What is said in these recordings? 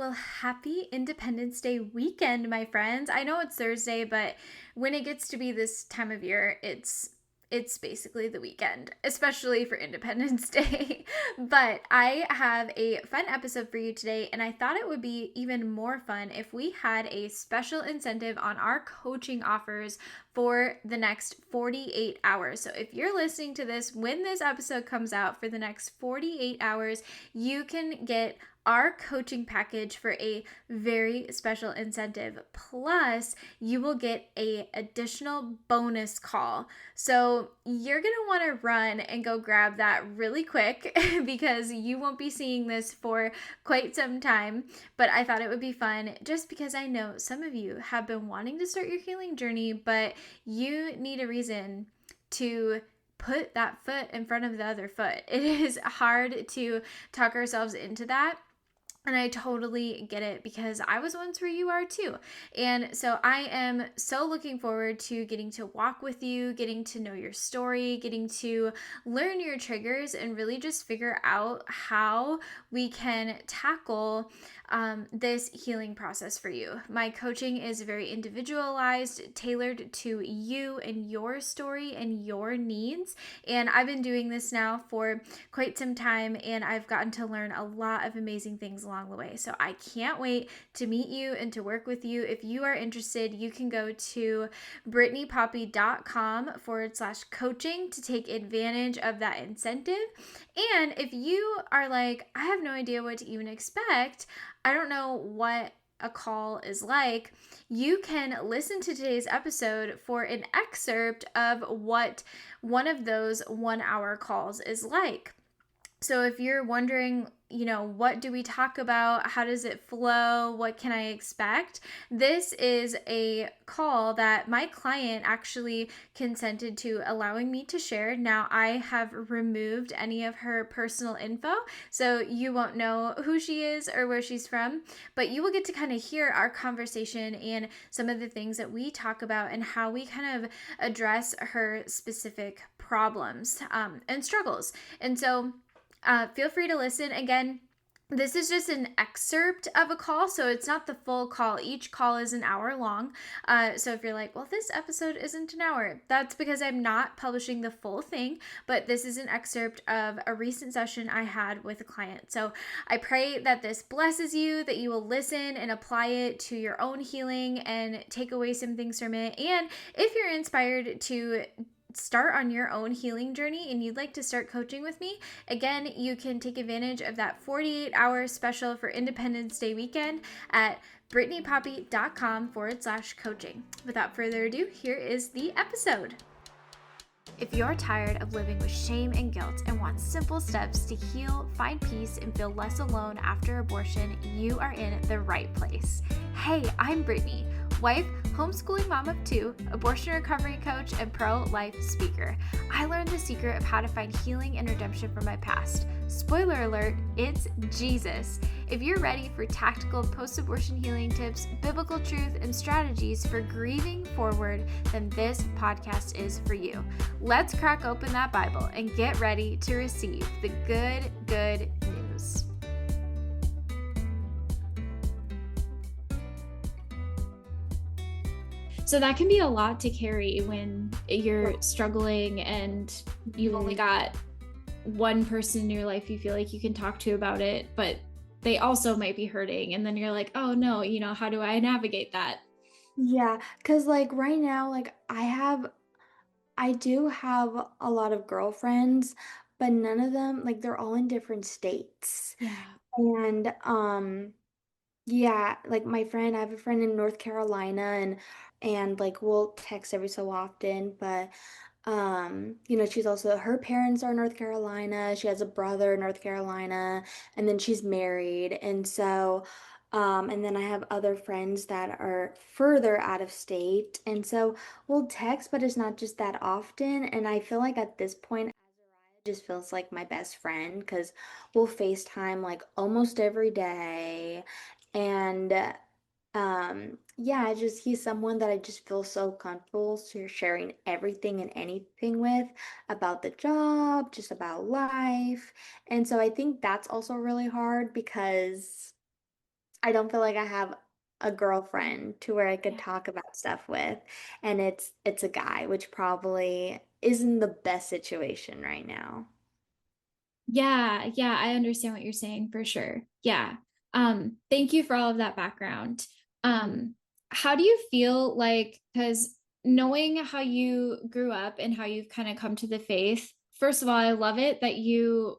Well, happy Independence Day weekend, my friends. I know it's Thursday, but when it gets to be this time of year, it's basically the weekend, especially for Independence Day. But I have a fun episode for you today, and I thought it would be even more fun if we had a special incentive on our coaching offers for the next 48 hours. So if you're listening to this when this episode comes out for the next 48 hours, you can get our coaching package for a very special incentive. Plus, you will get a additional bonus call. So, you're going to want to run and go grab that really quick because you won't be seeing this for quite some time, but I thought it would be fun just because I know some of you have been wanting to start your healing journey, but you need a reason to put that foot in front of the other foot. It is hard to talk ourselves into that. And I totally get it because I was once where you are too. And so I am so looking forward to getting to walk with you, getting to know your story, getting to learn your triggers, and really just figure out how we can tackle this healing process for you. My coaching is very individualized, tailored to you and your story and your needs. And I've been doing this now for quite some time, and I've gotten to learn a lot of amazing things along the way. So I can't wait to meet you and to work with you. If you are interested, you can go to brittanypoppy.com/coaching to take advantage of that incentive. And if you are like, I have no idea what to even expect, I don't know what a call is like, you can listen to today's episode for an excerpt of what one of those 1 hour calls is like. So if you're wondering, what do we talk about? How does it flow? What can I expect? This is a call that my client actually consented to allowing me to share. Now, I have removed any of her personal info, so you won't know who she is or where she's from, but you will get to kind of hear our conversation and some of the things that we talk about and how we kind of address her specific problems and struggles. And so, feel free to listen. Again, this is just an excerpt of a call, so it's not the full call. Each call is an hour long. So if you're like, well, this episode isn't an hour, that's because I'm not publishing the full thing, but this is an excerpt of a recent session I had with a client. So I pray that this blesses you, that you will listen and apply it to your own healing and take away some things from it. And if you're inspired to start on your own healing journey and you'd like to start coaching with me, again, you can take advantage of that 48-hour special for Independence Day weekend at brittanypoppy.com/coaching. Without further ado, here is the episode. If you're tired of living with shame and guilt and want simple steps to heal, find peace, and feel less alone after abortion, you are in the right place. Hey, I'm Brittany, wife, homeschooling mom of two, abortion recovery coach, and pro-life speaker. I learned the secret of how to find healing and redemption from my past. Spoiler alert, it's Jesus. If you're ready for tactical post-abortion healing tips, biblical truth, and strategies for grieving forward, then this podcast is for you. Let's crack open that Bible and get ready to receive the good news. So that can be a lot to carry when you're struggling and you've only got one person in your life you feel like you can talk to about it, but they also might be hurting. And then you're like, oh no, how do I navigate that? Yeah, because right now, I do have a lot of girlfriends, but none of them, they're all in different states. Yeah. And yeah, I have a friend in North Carolina, and we'll text every so often, but she's also her parents are in North Carolina. She has a brother in North Carolina, and then she's married. And so and then I have other friends that are further out of state. And so we'll text, but it's not just that often. And I feel like at this point, Azariah just feels like my best friend because we'll FaceTime almost every day. And yeah, he's someone that I just feel so comfortable sharing everything and anything with about the job, just about life. And so I think that's also really hard because I don't feel like I have a girlfriend to where I could Yeah. talk about stuff with, and it's a guy, which probably isn't the best situation right now. Yeah, yeah, I understand what you're saying for sure. Yeah. Thank you for all of that background. Um, how do you feel like, because knowing how you grew up and how you've kind of come to the faith, first of all, I love it that you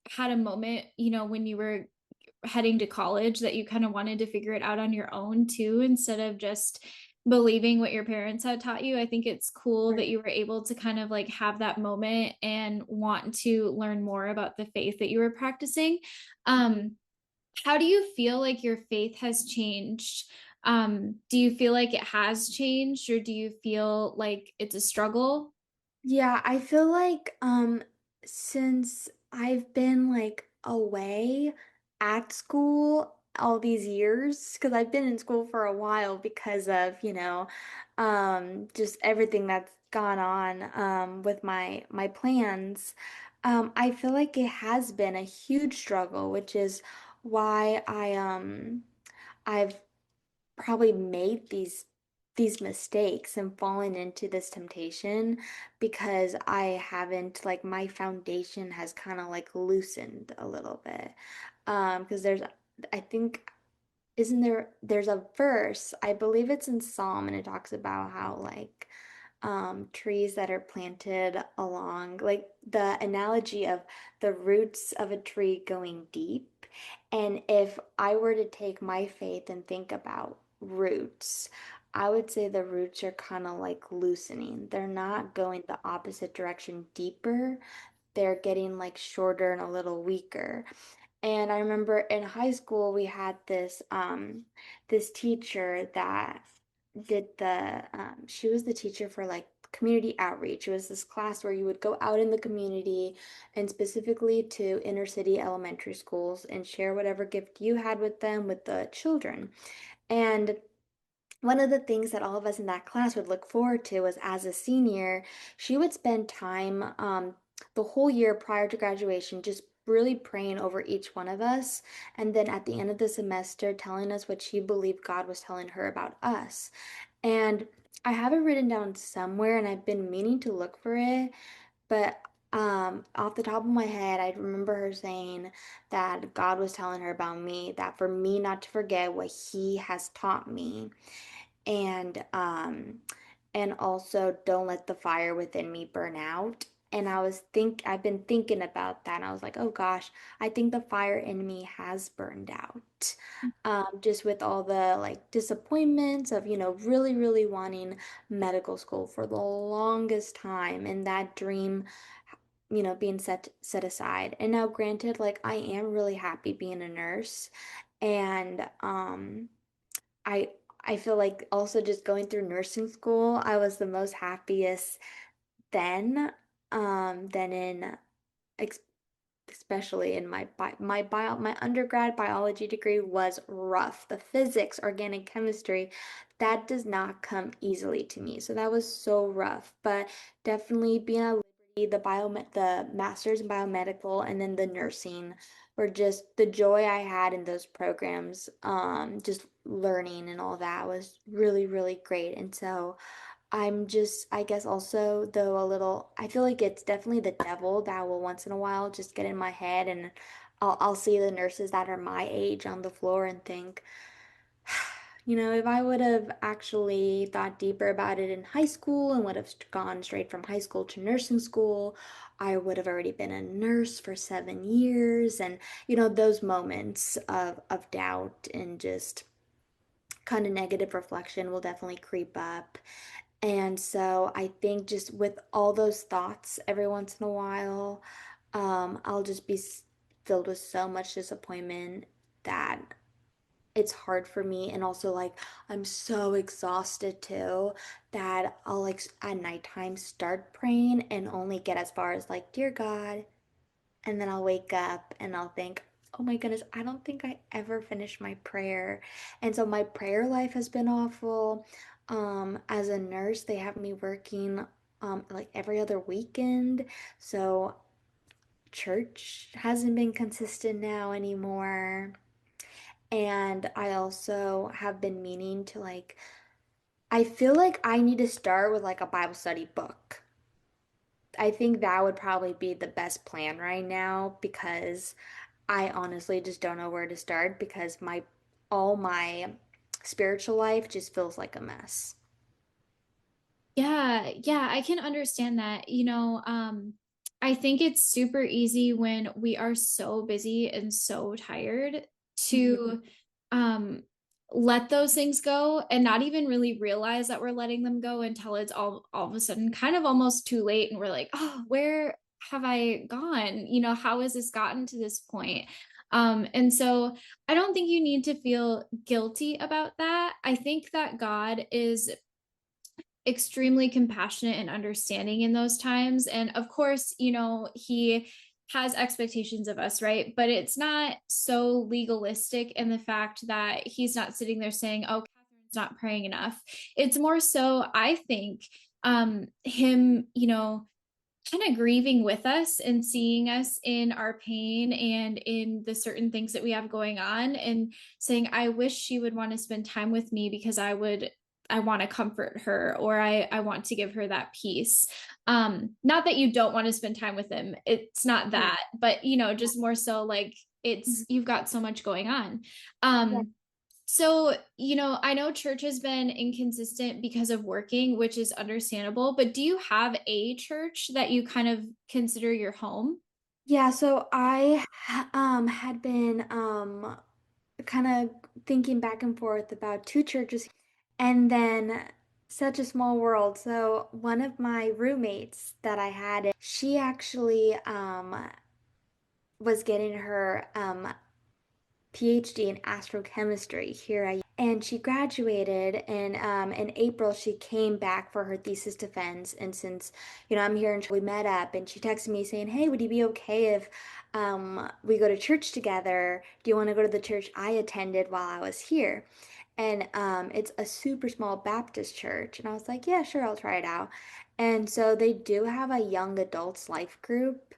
had a moment, when you were heading to college that you kind of wanted to figure it out on your own too, instead of just believing what your parents had taught you. I think it's cool that you were able to kind of like have that moment and want to learn more about the faith that you were practicing. Um, how do you feel like your faith has changed? Do you feel like it has changed, or do you feel like it's a struggle? Yeah, I feel like since I've been like away at school all these years, because I've been in school for a while because of, just everything that's gone on with my plans. I feel like it has been a huge struggle, which is why I've probably made these mistakes and fallen into this temptation because I haven't like my foundation has kind of like loosened a little bit. Because I think isn't there's a verse, I believe it's in Psalm, and it talks about how like trees that are planted along like the analogy of the roots of a tree going deep. And if I were to take my faith and think about roots, I would say the roots are kind of like loosening. They're not going the opposite direction deeper. They're getting like shorter and a little weaker. And I remember in high school we had this teacher that did she was the teacher for like community outreach. It was this class where you would go out in the community and specifically to inner city elementary schools and share whatever gift you had with them with the children. And one of the things that all of us in that class would look forward to was as a senior, she would spend time the whole year prior to graduation just really praying over each one of us. And then at the end of the semester, telling us what she believed God was telling her about us. And I have it written down somewhere and I've been meaning to look for it. But off the top of my head, I remember her saying that God was telling her about me, that for me not to forget what He has taught me and and also don't let the fire within me burn out. And I've been thinking about that and I was like, oh gosh, I think the fire in me has burned out. Just with all the like disappointments of, really, really wanting medical school for the longest time and that dream, being set aside. And now granted, like I am really happy being a nurse and I I feel like also just going through nursing school, I was the most happiest then, than in ex especially in my undergrad biology degree was rough. The physics, organic chemistry, that does not come easily to me. So that was so rough. But definitely being at Liberty, the masters in biomedical and then the nursing were just the joy I had in those programs, just learning and all that was really, really great. And so I'm just, I guess also though a little, I feel like it's definitely the devil that will once in a while just get in my head and I'll see the nurses that are my age on the floor and think, if I would have actually thought deeper about it in high school and would have gone straight from high school to nursing school, I would have already been a nurse for 7 years. And, those moments of doubt and just kind of negative reflection will definitely creep up. And so I think just with all those thoughts every once in a while, I'll just be filled with so much disappointment that it's hard for me. And also, like, I'm so exhausted too that I'll, like, at nighttime start praying and only get as far as, like, Dear God, and then I'll wake up and I'll think, oh my goodness, I don't think I ever finished my prayer. And so my prayer life has been awful. As a nurse, they have me working like every other weekend. So church hasn't been consistent now anymore. And I also have been meaning to like, I feel like I need to start with like a Bible study book. I think that would probably be the best plan right now because I honestly just don't know where to start because my all my spiritual life just feels like a mess. Yeah, yeah, I can understand that. I think it's super easy when we are so busy and so tired Mhm. to um let those things go and not even really realize that we're letting them go until it's all of a sudden kind of almost too late and we're like, "Oh, where have I gone? How has this gotten to this point?" And so I don't think you need to feel guilty about that. I think that God is extremely compassionate and understanding in those times. And of course, he has expectations of us, right? But it's not so legalistic in the fact that he's not sitting there saying, "Oh, Catherine's not praying enough." It's more so, I think, him, kind of grieving with us and seeing us in our pain and in the certain things that we have going on and saying, "I wish she would want to spend time with me because I want to comfort her, or I want to give her that peace." Not that you don't want to spend time with him. It's not Yeah. that, but just more so like it's Mhm. you've got so much going on. Yeah. So, I know church has been inconsistent because of working, which is understandable, but do you have a church that you kind of consider your home? Yeah, so had been kind of thinking back and forth about two churches and then such a small world. So one of my roommates that I had, she actually was getting her PhD in astrochemistry here at and she graduated and in April she came back for her thesis defense and since I'm here and we met up and she texted me saying, hey, would you be okay if we go to church together? Do you want to go to the church I attended while I was here? And it's a super small Baptist church and I was like, yeah, sure, I'll try it out. And so they do have a young adults life group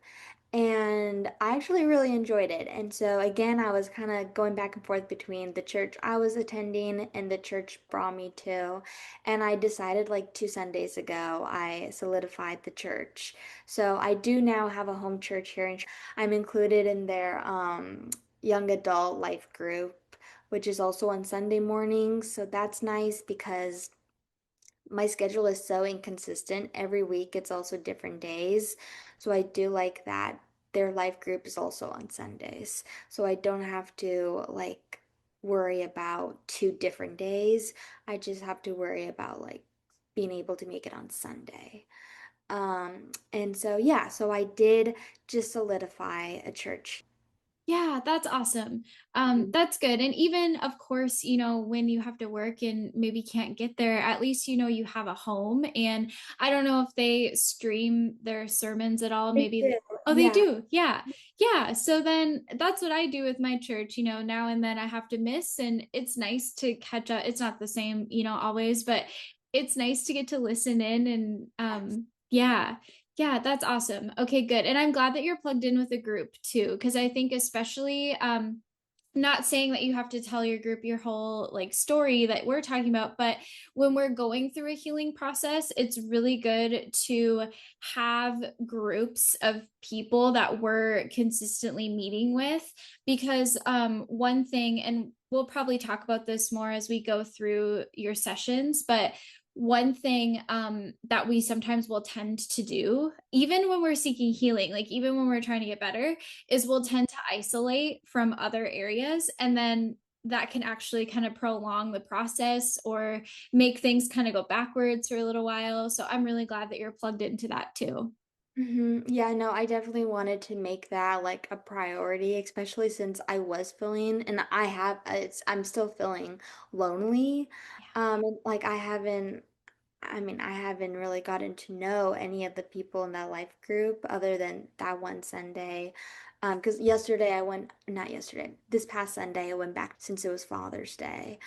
and I actually really enjoyed it. And so, again, I was kind of going back and forth between the church I was attending and the church brought me to. And I decided like 2 Sundays ago, I solidified the church. So I do now have a home church here. And I'm included in their young adult life group, which is also on Sunday mornings. So that's nice because my schedule is so inconsistent. Every week it's also different days. So I do like that their life group is also on Sundays. So I don't have to like worry about 2 different days. I just have to worry about like being able to make it on Sunday. And so yeah, so I did just solidify a church. Yeah, that's awesome. Mhm. That's good. And even, of course, when you have to work and maybe can't get there, at least you have a home. And I don't know if they stream their sermons at all. They Maybe, do. oh, they Yeah. do. Yeah. Yeah. So then that's what I do with my church. Now and then I have to miss, and it's nice to catch up. It's not the same, always, but it's nice to get to listen in and yeah. Yeah, that's awesome. Okay, good. And I'm glad that you're plugged in with a group too, because I think especially not saying that you have to tell your group your whole like story that we're talking about, but when we're going through a healing process, it's really good to have groups of people that we're consistently meeting with because one thing, and we'll probably talk about this more as we go through your sessions, but one thing that we sometimes will tend to do, even when we're seeking healing, like even when we're trying to get better, is we'll tend to isolate from other areas. And then that can actually kind of prolong the process or make things kind of go backwards for a little while. So I'm really glad that you're plugged into that too. Yeah, no, I definitely wanted to make that like a priority, especially since I was feeling, and I'm still feeling lonely. And, like I haven't really gotten to know any of the people in that life group other than that one Sunday. Because not yesterday, this past Sunday, I went back since it was Father's Day.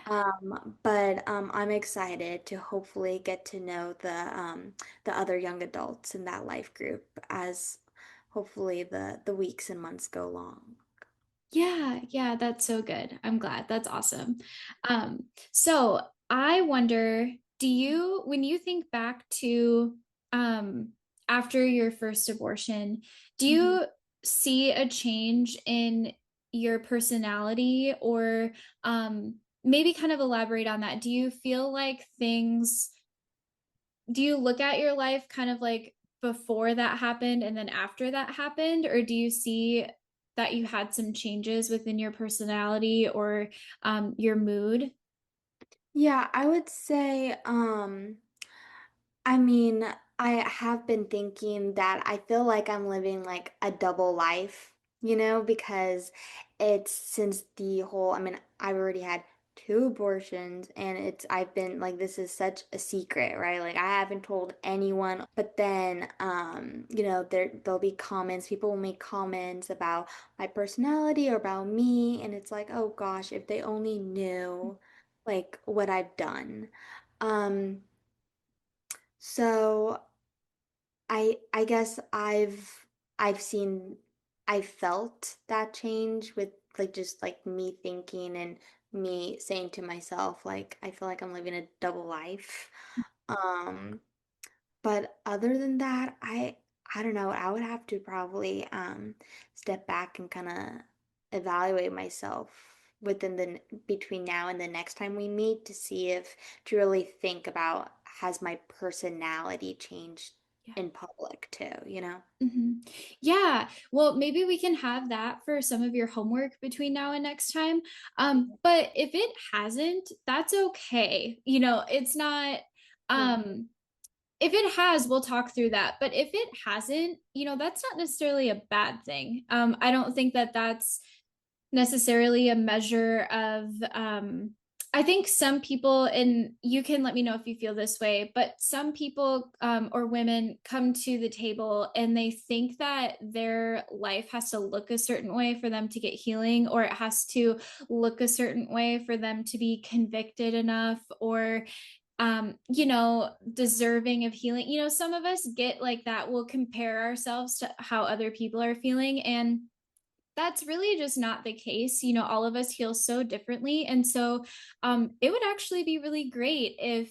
Oh, yeah. But I'm excited to hopefully get to know the other young adults in that life group as hopefully the weeks and months go along. Yeah, yeah, that's so good. I'm glad. That's awesome. So I wonder, when you think back to um after your first abortion, do Mhm. you see a change in your personality or maybe kind of elaborate on that? Do you feel like do you look at your life kind of like before that happened and then after that happened, or do you see that you had some changes within your personality or your mood? Yeah, I would say, I mean, I have been thinking that I feel like I'm living like a double life, because it's since the whole, I mean, I've already had two abortions and I've been like, this is such a secret, right? Like, I haven't told anyone, but then, there'll be comments, people will make comments about my personality or about me, and it's like, oh gosh, if they only knew like what I've done. Um, so I guess I've seen I felt that change with like just like me thinking and me saying to myself like I feel like I'm living a double life. Um but other than that, I don't know, I would have to probably step back and kind of evaluate myself within the between now and the next time we meet to see if to really think about has my personality changed Yeah. in public too, you know? hmm Yeah. Well, maybe we can have that for some of your homework between now and next time. But if it hasn't, that's okay. It's not, Yeah. um, if it has, we'll talk through that. But if it hasn't, that's not necessarily a bad thing. I don't think that that's necessarily a measure of I think some people, and you can let me know if you feel this way, but some people or women come to the table and they think that their life has to look a certain way for them to get healing, or it has to look a certain way for them to be convicted enough, or deserving of healing. Some of us get like that. We'll compare ourselves to how other people are feeling. And that's really just not the case. All of us heal so differently. And so it would actually be really great if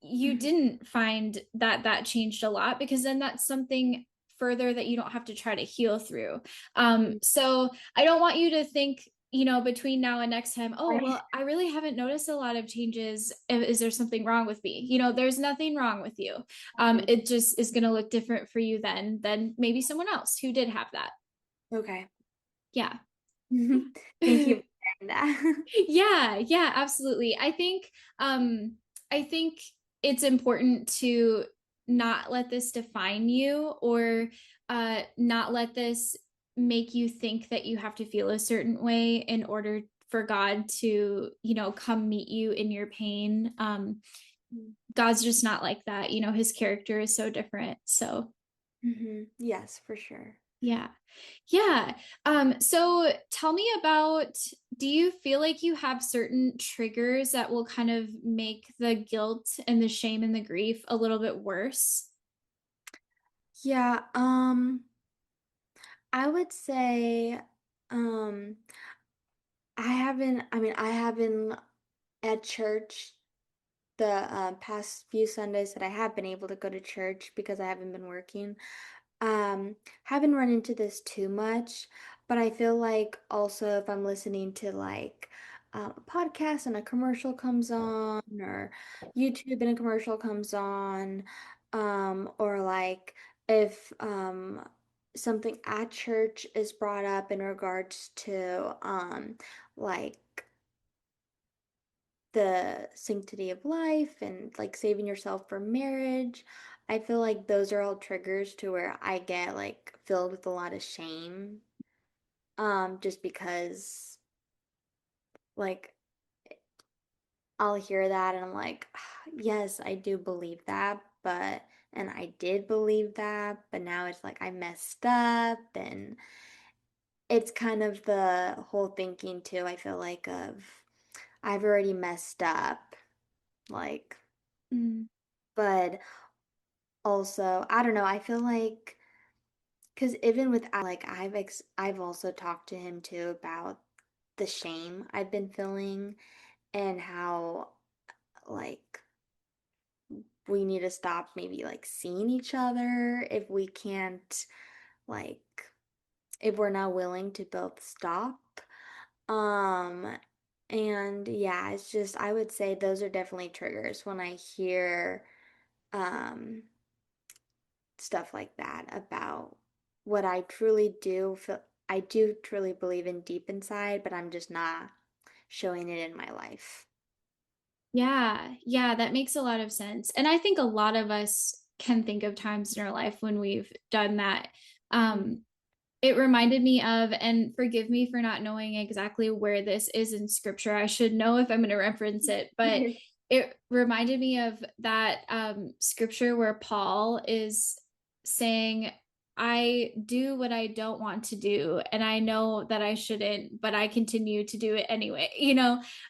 you Mhm. didn't find that that changed a lot, because then that's something further that you don't have to try to heal through. So I don't want you to think, between now and next time, oh, Right. well, I really haven't noticed a lot of changes. Is there something wrong with me? There's nothing wrong with you. It just is going to look different for you then than maybe someone else who did have that. Okay. Yeah. Thank you for sharing that. Yeah, yeah, absolutely. I think it's important to not let this define you, or not let this make you think that you have to feel a certain way in order for God to, come meet you in your pain. God's just not like that. His character is so different. So, Yes, for sure. yeah. Yeah. So tell me about, do you feel like you have certain triggers that will kind of make the guilt and the shame and the grief a little bit worse? Yeah, I would say um I haven't at church the past few Sundays that I have been able to go to church because I haven't been working. Haven't run into this too much, but I feel like also if I'm listening to like a podcast and a commercial comes on, or YouTube and a commercial comes on, or like if something at church is brought up in regards to like the sanctity of life and like saving yourself for marriage. I feel like those are all triggers to where I get like filled with a lot of shame. Just because like I'll hear that and I'm like, yes, I do believe that, but and I did believe that, but now it's like I messed up, and it's kind of the whole thinking too, I feel like of I've already messed up, like, Mm, but also, I don't know, I feel like Because even with like I've also talked to him too about the shame I've been feeling and how like we need to stop maybe like seeing each other if we can't like if we're not willing to both stop. Um and yeah, it's just I would say those are definitely triggers when I hear um stuff like that about what I truly do feel I do truly believe in deep inside, but I'm just not showing it in my life. Yeah, yeah, that makes a lot of sense. And I think a lot of us can think of times in our life when we've done that. Mhm. Um, it reminded me of, and forgive me for not knowing exactly where this is in scripture. I should know if I'm going to reference it, but it reminded me of that scripture where Paul is saying, I do what I don't want to do, and I know that I shouldn't, but I continue to do it anyway.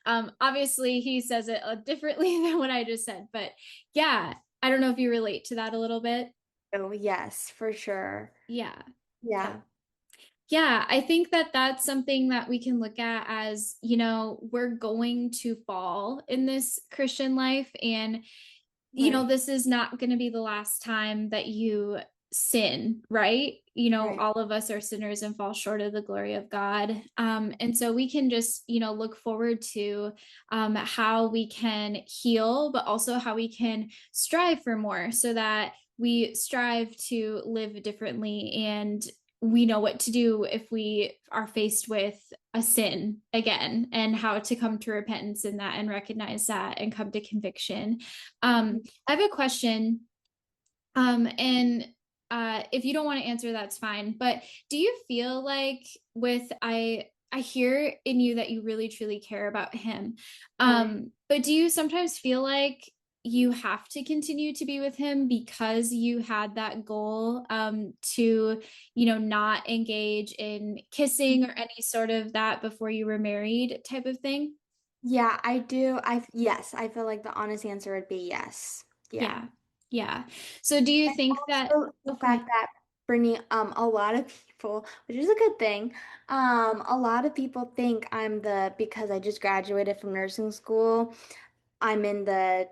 Obviously, he says it differently than what I just said, but yeah, I don't know if you relate to that a little bit. Oh, yes, for sure. Yeah. Yeah, Yeah, I think that that's something that we can look at as, we're going to fall in this Christian life. And right, this is not going to be the last time that you sin, right? right. All of us are sinners and fall short of the glory of God. And so we can just, look forward to how we can heal, but also how we can strive for more so that we strive to live differently and we know what to do if we are faced with a sin again and how to come to repentance in that and recognize that and come to conviction. Mhm. I have a question, and if you don't want to answer, that's fine. But do you feel like with I hear in you that you really truly care about him. Right. But do you sometimes feel like you have to continue to be with him because you had that goal to, not engage in kissing or any sort of that before you were married type of thing? Yeah, I do. Yes, I feel like the honest answer would be yes. Yeah. Yeah. Yeah. So do you And think that, also the oh, go ahead. fact that Brittany, a lot of people, which is a good thing, a lot of people think I'm the because I just graduated from nursing school. I'm in the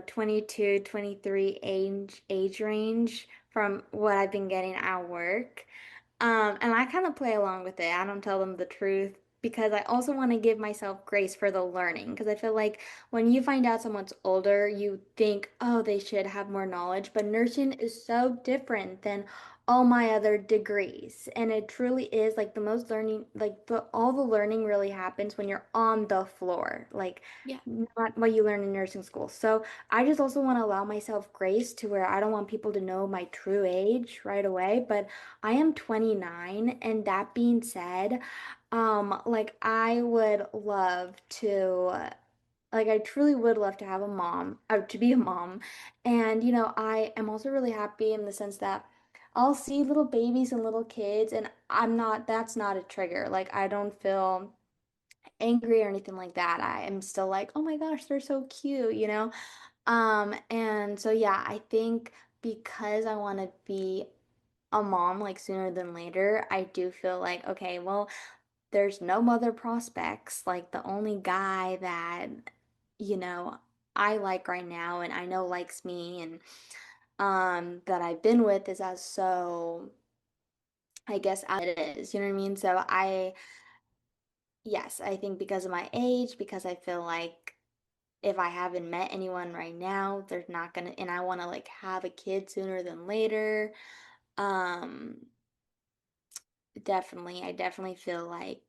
22, 23 age range from what I've been getting at work. And I kind of play along with it. I don't tell them the truth because I also want to give myself grace for the learning. Because I feel like when you find out someone's older, you think, oh, they should have more knowledge. But nursing is so different than all my other degrees. And it truly is like the most learning, like all the learning really happens when you're on the floor, like Yeah. not what you learn in nursing school. So I just also want to allow myself grace to where I don't want people to know my true age right away. But I am 29, and that being said, like I would love to, like I truly would love to have a mom, to be a mom. And I am also really happy in the sense that I'll see little babies and little kids, and that's not a trigger. Like I don't feel angry or anything like that. I am still like, oh my gosh, they're so cute. And so yeah, I think because I want to be a mom like sooner than later, I do feel like, okay, well, there's no other prospects. Like the only guy that, you know, I like right now and I know likes me and that I've been with is as so I guess as it is, you know what I mean? So yes, I think because of my age, because I feel like if I haven't met anyone right now, there's not gonna, and I want to like have a kid sooner than later. Um, Definitely, I definitely feel like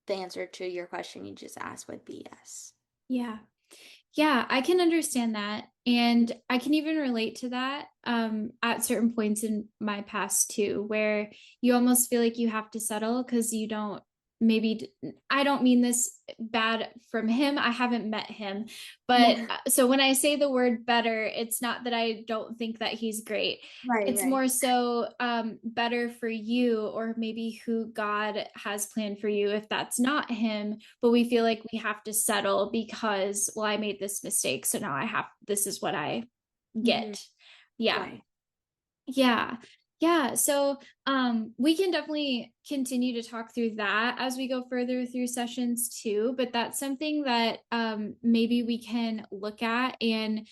the answer to your question you just asked would be yes. Yeah. Yeah, I can understand that. And I can even relate to that at certain points in my past too, where you almost feel like you have to settle because you don't maybe, I don't mean this bad from him. I haven't met him. But Yeah. so when I say the word better, it's not that I don't think that he's great. Right, It's right. more so better for you or maybe who God has planned for you if that's not him, but we feel like we have to settle because, well, I made this mistake, so now this is what I Hmm. get. Yeah. Right. Yeah. Yeah. So we can definitely continue to talk through that as we go further through sessions too. But that's something that maybe we can look at and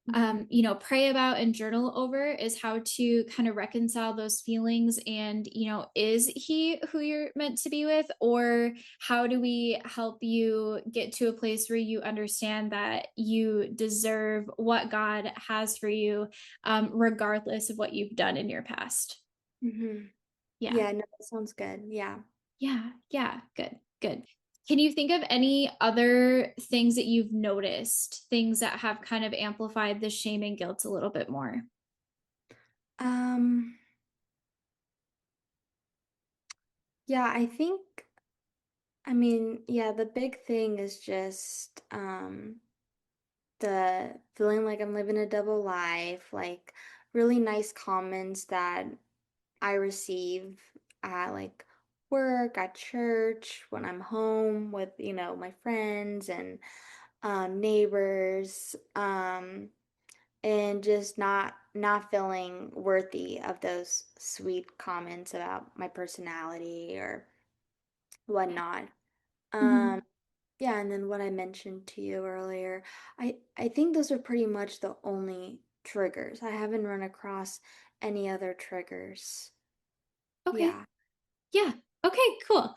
Mhm. pray about and journal over is how to kind of reconcile those feelings and, is he who you're meant to be with? Or how do we help you get to a place where you understand that you deserve what God has for you, regardless of what you've done in your past? Mhm. Yeah. Yeah, no, that sounds good. Yeah. Yeah. Yeah. Good. Good. Can you think of any other things that you've noticed, things that have kind of amplified the shame and guilt a little bit more? Um, yeah, I mean, yeah, the big thing is just the feeling like I'm living a double life, like really nice comments that I receive at like work, at church, when I'm home with, my friends and neighbors, and just not feeling worthy of those sweet comments about my personality or whatnot. Um, Mhm. yeah, and then what I mentioned to you earlier, I think those are pretty much the only triggers. I haven't run across any other triggers. Okay. Yeah. Yeah. Okay, cool.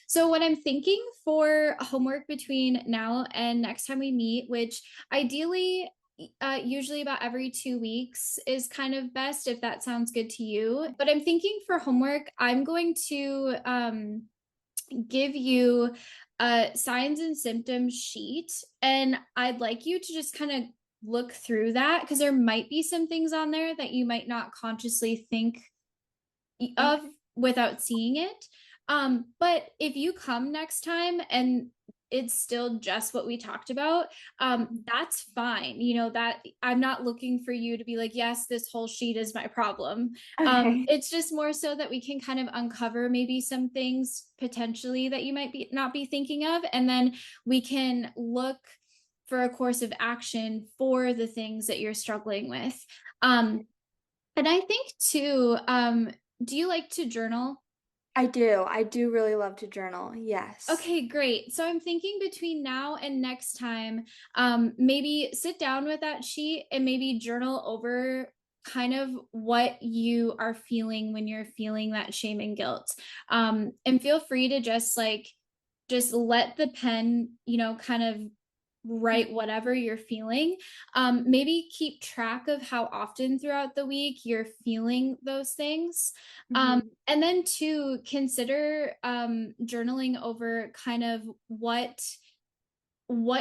So what I'm thinking for homework between now and next time we meet, which ideally usually about every 2 weeks is kind of best if that sounds good to you. But I'm thinking for homework, I'm going to give you a signs and symptoms sheet, and I'd like you to just kind of look through that because there might be some things on there that you might not consciously think of Okay. without seeing it. But if you come next time and it's still just what we talked about, that's fine. That I'm not looking for you to be like, yes, this whole sheet is my problem. Okay. It's just more so that we can kind of uncover maybe some things potentially that you might be not be thinking of, and then we can look for a course of action for the things that you're struggling with. Um, and I think too, do you like to journal? I do. I do really love to journal. Yes. Okay, great. So I'm thinking between now and next time, maybe sit down with that sheet and maybe journal over kind of what you are feeling when you're feeling that shame and guilt. And feel free to just let the pen, kind of write whatever you're feeling. Maybe keep track of how often throughout the week you're feeling those things. Mm-hmm. And then to consider journaling over kind of what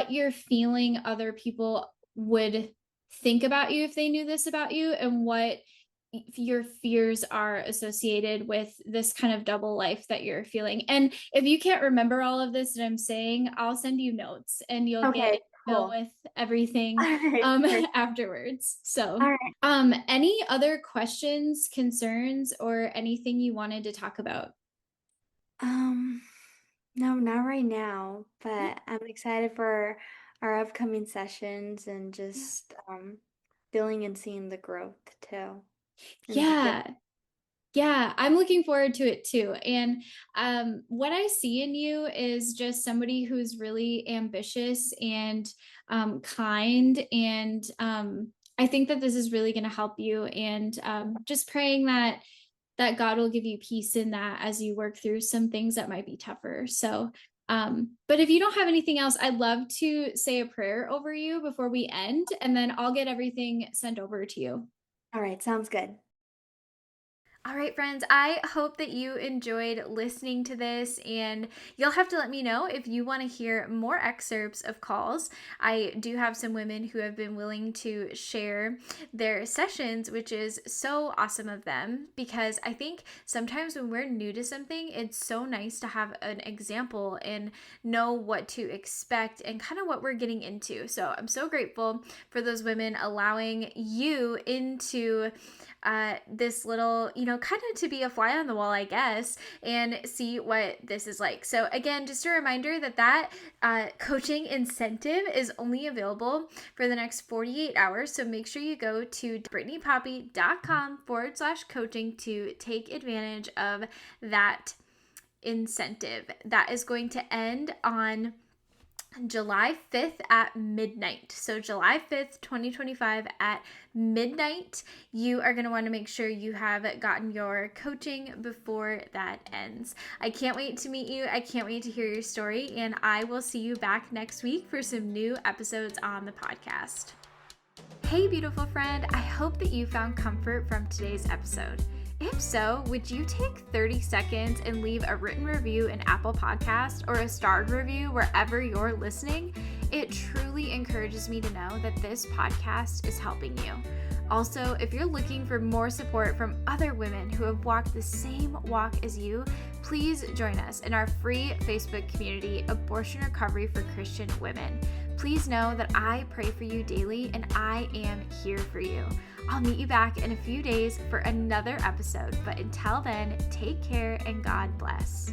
you're feeling other people would think about you if they knew this about you, and what your fears are associated with this kind of double life that you're feeling. And if you can't remember all of this that I'm saying, I'll send you notes and you'll get Okay, go cool. with everything All right, perfect. afterwards. All So right. any other questions, concerns, or anything you wanted to talk about? Um, no, not right now, but I'm excited for our upcoming sessions and Yeah. just feeling and seeing the growth too and the difference. Yeah. Yeah, I'm looking forward to it too. And what I see in you is just somebody who's really ambitious and kind. And I think that this is really going to help you. And just praying that God will give you peace in that as you work through some things that might be tougher. So, but if you don't have anything else, I'd love to say a prayer over you before we end, and then I'll get everything sent over to you. All right, sounds good. All right, friends, I hope that you enjoyed listening to this, and you'll have to let me know if you want to hear more excerpts of calls. I do have some women who have been willing to share their sessions, which is so awesome of them because I think sometimes when we're new to something, it's so nice to have an example and know what to expect and kind of what we're getting into. So I'm so grateful for those women allowing you into this little, kind of to be a fly on the wall, I guess, and see what this is like. So again, just a reminder that coaching incentive is only available for the next 48 hours. So make sure you go to BrittanyPoppy.com/coaching to take advantage of that incentive. That is going to end on July 5th at midnight. So July 5th, 2025 at midnight, you are going to want to make sure you have gotten your coaching before that ends. I can't wait to meet you. I can't wait to hear your story, and I will see you back next week for some new episodes on the podcast. Hey, beautiful friend. I hope that you found comfort from today's episode. If so, would you take 30 seconds and leave a written review in Apple Podcast or a starred review wherever you're listening? It truly encourages me to know that this podcast is helping you. Also, if you're looking for more support from other women who have walked the same walk as you, please join us in our free Facebook community, Abortion Recovery for Christian Women. Please know that I pray for you daily and I am here for you. I'll meet you back in a few days for another episode, but until then, take care and God bless.